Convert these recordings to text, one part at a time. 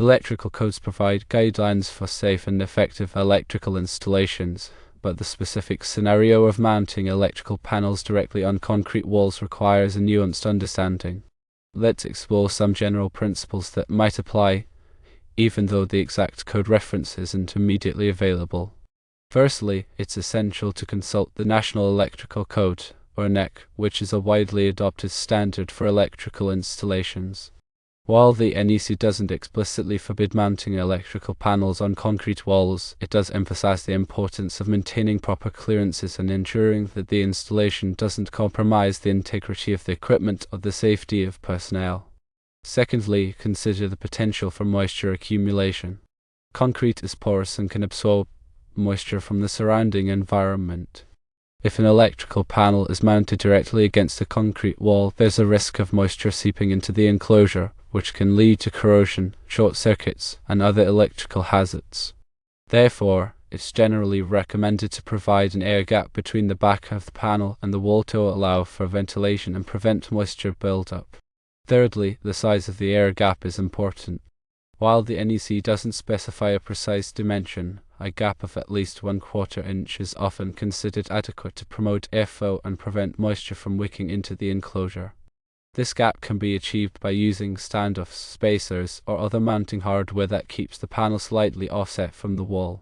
Electrical codes provide guidelines for safe and effective electrical installations, but the specific scenario of mounting electrical panels directly on concrete walls requires a nuanced understanding. Let's explore some general principles that might apply, even though the exact code reference isn't immediately available. Firstly, it's essential to consult the National Electrical Code, or NEC, which is a widely adopted standard for electrical installations. While the NEC doesn't explicitly forbid mounting electrical panels on concrete walls, it does emphasize the importance of maintaining proper clearances and ensuring that the installation doesn't compromise the integrity of the equipment or the safety of personnel. Secondly, consider the potential for moisture accumulation. Concrete is porous and can absorb moisture from the surrounding environment. If an electrical panel is mounted directly against a concrete wall, there's a risk of moisture seeping into the enclosure, which can lead to corrosion, short circuits, and other electrical hazards. Therefore, it's generally recommended to provide an air gap between the back of the panel and the wall to allow for ventilation and prevent moisture buildup. Thirdly, the size of the air gap is important. While the NEC doesn't specify a precise dimension, a gap of at least 1/4 inch is often considered adequate to promote airflow and prevent moisture from wicking into the enclosure. This gap can be achieved by using standoff spacers or other mounting hardware that keeps the panel slightly offset from the wall.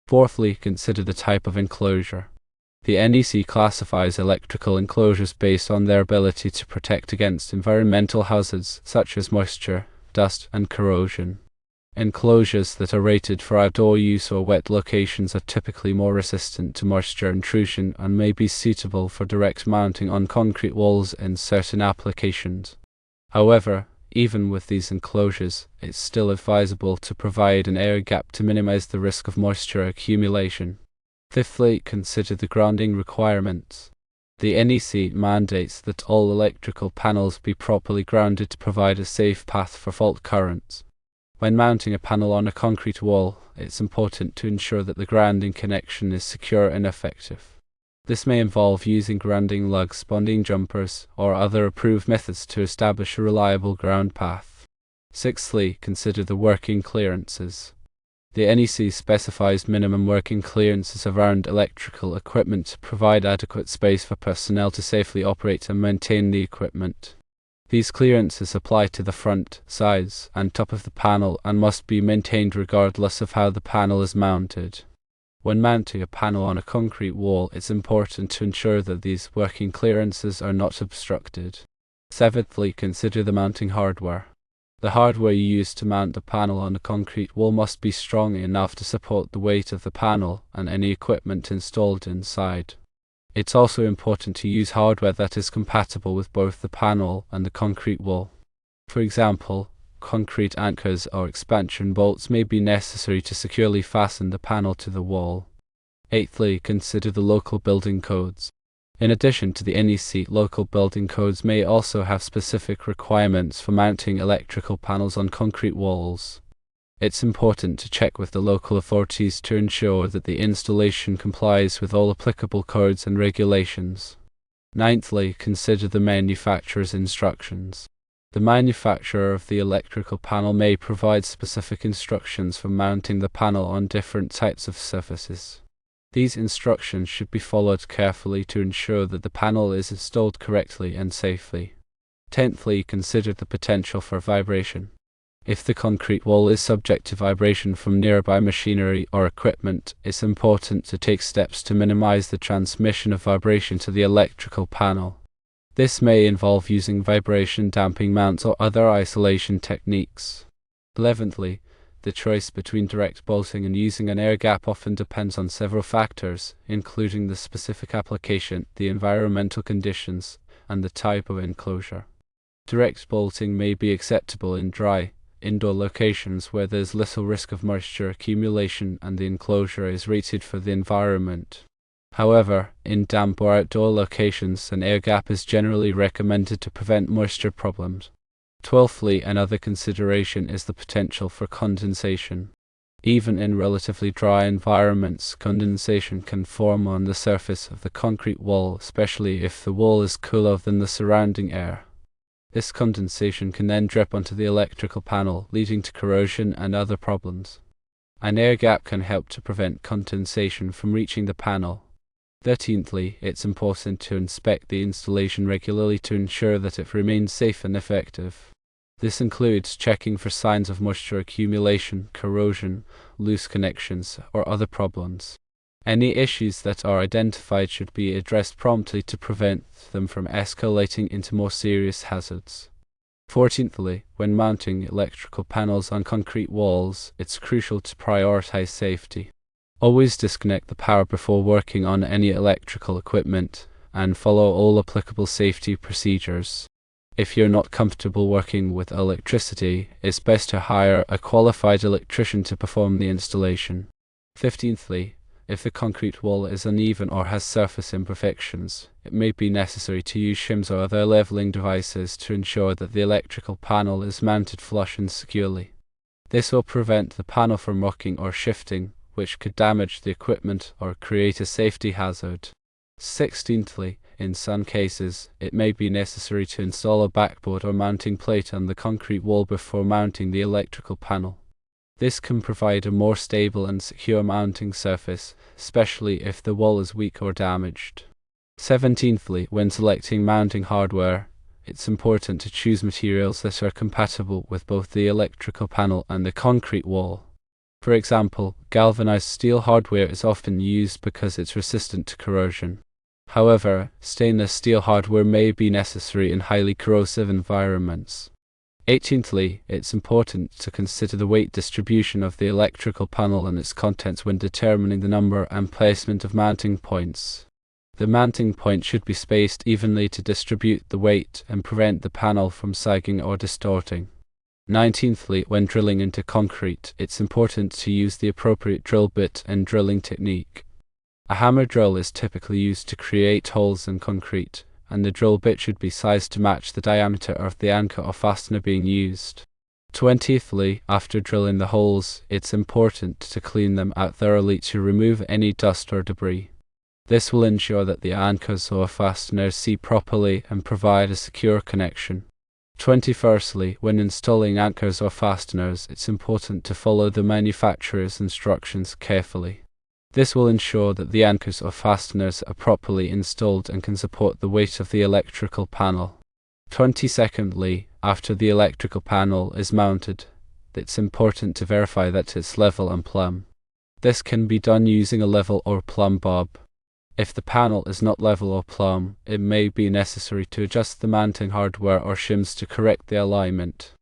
Fourthly, consider the type of enclosure. The NEC classifies electrical enclosures based on their ability to protect against environmental hazards such as moisture, dust, and corrosion. Enclosures that are rated for outdoor use or wet locations are typically more resistant to moisture intrusion and may be suitable for direct mounting on concrete walls in certain applications. However, even with these enclosures, it's still advisable to provide an air gap to minimize the risk of moisture accumulation. Fifthly, consider the grounding requirements. The NEC mandates that all electrical panels be properly grounded to provide a safe path for fault currents. When mounting a panel on a concrete wall, it's important to ensure that the grounding connection is secure and effective. This may involve using grounding lugs, bonding jumpers, or other approved methods to establish a reliable ground path. Sixthly, consider the working clearances. The NEC specifies minimum working clearances around electrical equipment to provide adequate space for personnel to safely operate and maintain the equipment. These clearances apply to the front, sides, and top of the panel and must be maintained regardless of how the panel is mounted. When mounting a panel on a concrete wall, it's important to ensure that these working clearances are not obstructed. Seventhly, consider the mounting hardware. The hardware you use to mount the panel on a concrete wall must be strong enough to support the weight of the panel and any equipment installed inside. It's also important to use hardware that is compatible with both the panel and the concrete wall. For example, concrete anchors or expansion bolts may be necessary to securely fasten the panel to the wall. Eighthly, consider the local building codes. In addition to the NEC, local building codes may also have specific requirements for mounting electrical panels on concrete walls. It's important to check with the local authorities to ensure that the installation complies with all applicable codes and regulations. Ninthly, consider the manufacturer's instructions. The manufacturer of the electrical panel may provide specific instructions for mounting the panel on different types of surfaces. These instructions should be followed carefully to ensure that the panel is installed correctly and safely. Tenthly, consider the potential for vibration. If the concrete wall is subject to vibration from nearby machinery or equipment, it's important to take steps to minimize the transmission of vibration to the electrical panel. This may involve using vibration damping mounts or other isolation techniques. 11thly, the choice between direct bolting and using an air gap often depends on several factors, including the specific application, the environmental conditions, and the type of enclosure. Direct bolting may be acceptable in dry, indoor locations where there's little risk of moisture accumulation and the enclosure is rated for the environment. However, in damp or outdoor locations, an air gap is generally recommended to prevent moisture problems. 12thly, another consideration is the potential for condensation. Even in relatively dry environments, condensation can form on the surface of the concrete wall, especially if the wall is cooler than the surrounding air. This condensation can then drip onto the electrical panel, leading to corrosion and other problems. An air gap can help to prevent condensation from reaching the panel. 13thly, it's important to inspect the installation regularly to ensure that it remains safe and effective. This includes checking for signs of moisture accumulation, corrosion, loose connections, or other problems. Any issues that are identified should be addressed promptly to prevent them from escalating into more serious hazards. 14thly, when mounting electrical panels on concrete walls, it's crucial to prioritize safety. Always disconnect the power before working on any electrical equipment, and follow all applicable safety procedures. If you're not comfortable working with electricity, it's best to hire a qualified electrician to perform the installation. 15thly, if the concrete wall is uneven or has surface imperfections, it may be necessary to use shims or other leveling devices to ensure that the electrical panel is mounted flush and securely. This will prevent the panel from rocking or shifting, which could damage the equipment or create a safety hazard. 16thly, in some cases, it may be necessary to install a backboard or mounting plate on the concrete wall before mounting the electrical panel. This can provide a more stable and secure mounting surface, especially if the wall is weak or damaged. 17thly, when selecting mounting hardware, it's important to choose materials that are compatible with both the electrical panel and the concrete wall. For example, galvanized steel hardware is often used because it's resistant to corrosion. However, stainless steel hardware may be necessary in highly corrosive environments. 18thly, it's important to consider the weight distribution of the electrical panel and its contents when determining the number and placement of mounting points. The mounting point should be spaced evenly to distribute the weight and prevent the panel from sagging or distorting. 19thly, when drilling into concrete, it's important to use the appropriate drill bit and drilling technique. A hammer drill is typically used to create holes in concrete, and the drill bit should be sized to match the diameter of the anchor or fastener being used. 20thly, after drilling the holes, it's important to clean them out thoroughly to remove any dust or debris. This will ensure that the anchors or fasteners see properly and provide a secure connection. 21stly, when installing anchors or fasteners, it's important to follow the manufacturer's instructions carefully. This will ensure that the anchors or fasteners are properly installed and can support the weight of the electrical panel. 22ndly, after the electrical panel is mounted, it's important to verify that it's level and plumb. This can be done using a level or plumb bob. If the panel is not level or plumb, it may be necessary to adjust the mounting hardware or shims to correct the alignment.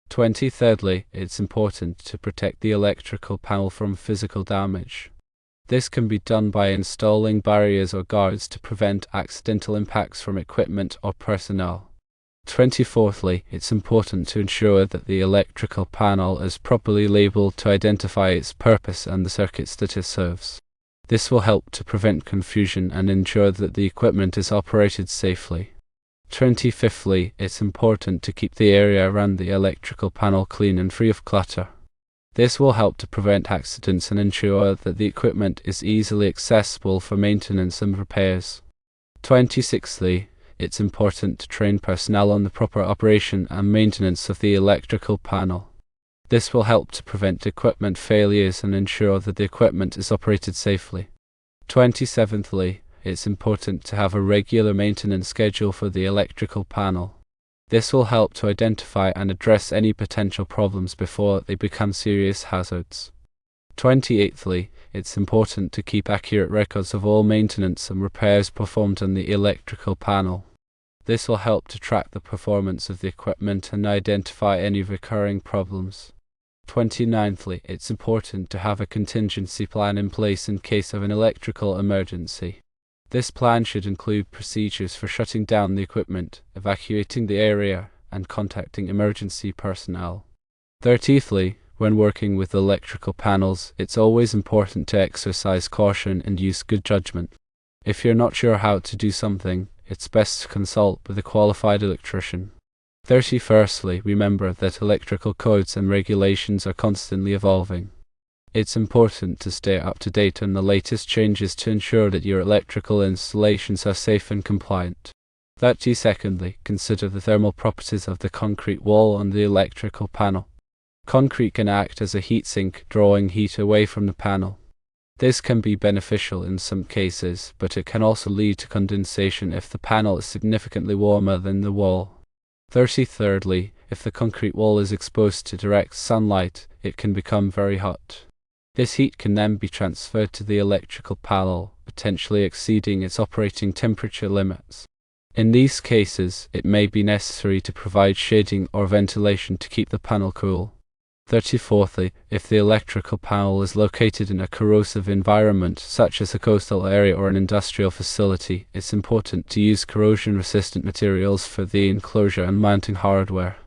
23rdly, it's important to protect the electrical panel from physical damage. This can be done by installing barriers or guards to prevent accidental impacts from equipment or personnel. 24thly, it's important to ensure that the electrical panel is properly labeled to identify its purpose and the circuits that it serves. This will help to prevent confusion and ensure that the equipment is operated safely. 25thly, it's important to keep the area around the electrical panel clean and free of clutter. This will help to prevent accidents and ensure that the equipment is easily accessible for maintenance and repairs. 26thly, it's important to train personnel on the proper operation and maintenance of the electrical panel. This will help to prevent equipment failures and ensure that the equipment is operated safely. 27thly, it's important to have a regular maintenance schedule for the electrical panel. This will help to identify and address any potential problems before they become serious hazards. 28thly, it's important to keep accurate records of all maintenance and repairs performed on the electrical panel. This will help to track the performance of the equipment and identify any recurring problems. 29thly, it's important to have a contingency plan in place in case of an electrical emergency. This plan should include procedures for shutting down the equipment, evacuating the area, and contacting emergency personnel. 30thly, when working with electrical panels, it's always important to exercise caution and use good judgment. If you're not sure how to do something, it's best to consult with a qualified electrician. 31stly, remember that electrical codes and regulations are constantly evolving. It's important to stay up to date on the latest changes to ensure that your electrical installations are safe and compliant. Secondly, consider the thermal properties of the concrete wall and the electrical panel. Concrete can act as a heat sink, drawing heat away from the panel. This can be beneficial in some cases, but it can also lead to condensation if the panel is significantly warmer than the wall. Thirdly, if the concrete wall is exposed to direct sunlight, it can become very hot. This heat can then be transferred to the electrical panel, potentially exceeding its operating temperature limits. In these cases, it may be necessary to provide shading or ventilation to keep the panel cool. Fourthly, if the electrical panel is located in a corrosive environment, such as a coastal area or an industrial facility, it's important to use corrosion-resistant materials for the enclosure and mounting hardware.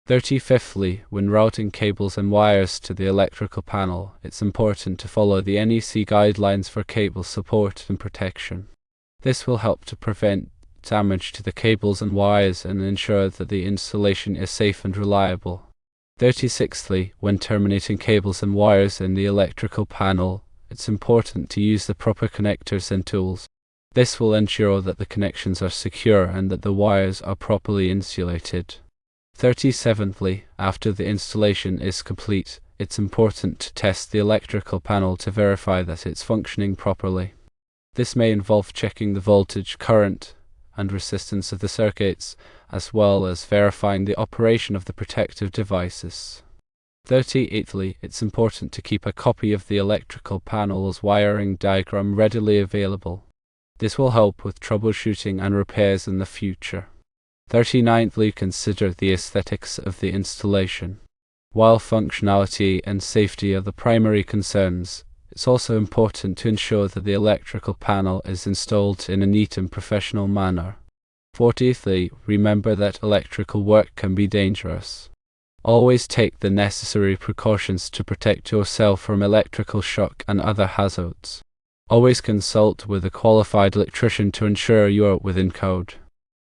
Fifthly, when routing cables and wires to the electrical panel, it's important to follow the NEC guidelines for cable support and protection. This will help to prevent damage to the cables and wires and ensure that the installation is safe and reliable. 36thly, when terminating cables and wires in the electrical panel, it's important to use the proper connectors and tools. This will ensure that the connections are secure and that the wires are properly insulated. 37thly, after the installation is complete, it's important to test the electrical panel to verify that it's functioning properly. This may involve checking the voltage, current, and resistance of the circuits, as well as verifying the operation of the protective devices. 38thly, it's important to keep a copy of the electrical panel's wiring diagram readily available. This will help with troubleshooting and repairs in the future. 39thly, consider the aesthetics of the installation. While functionality and safety are the primary concerns, it's also important to ensure that the electrical panel is installed in a neat and professional manner. 40thly, remember that electrical work can be dangerous. Always take the necessary precautions to protect yourself from electrical shock and other hazards. Always consult with a qualified electrician to ensure you are within code.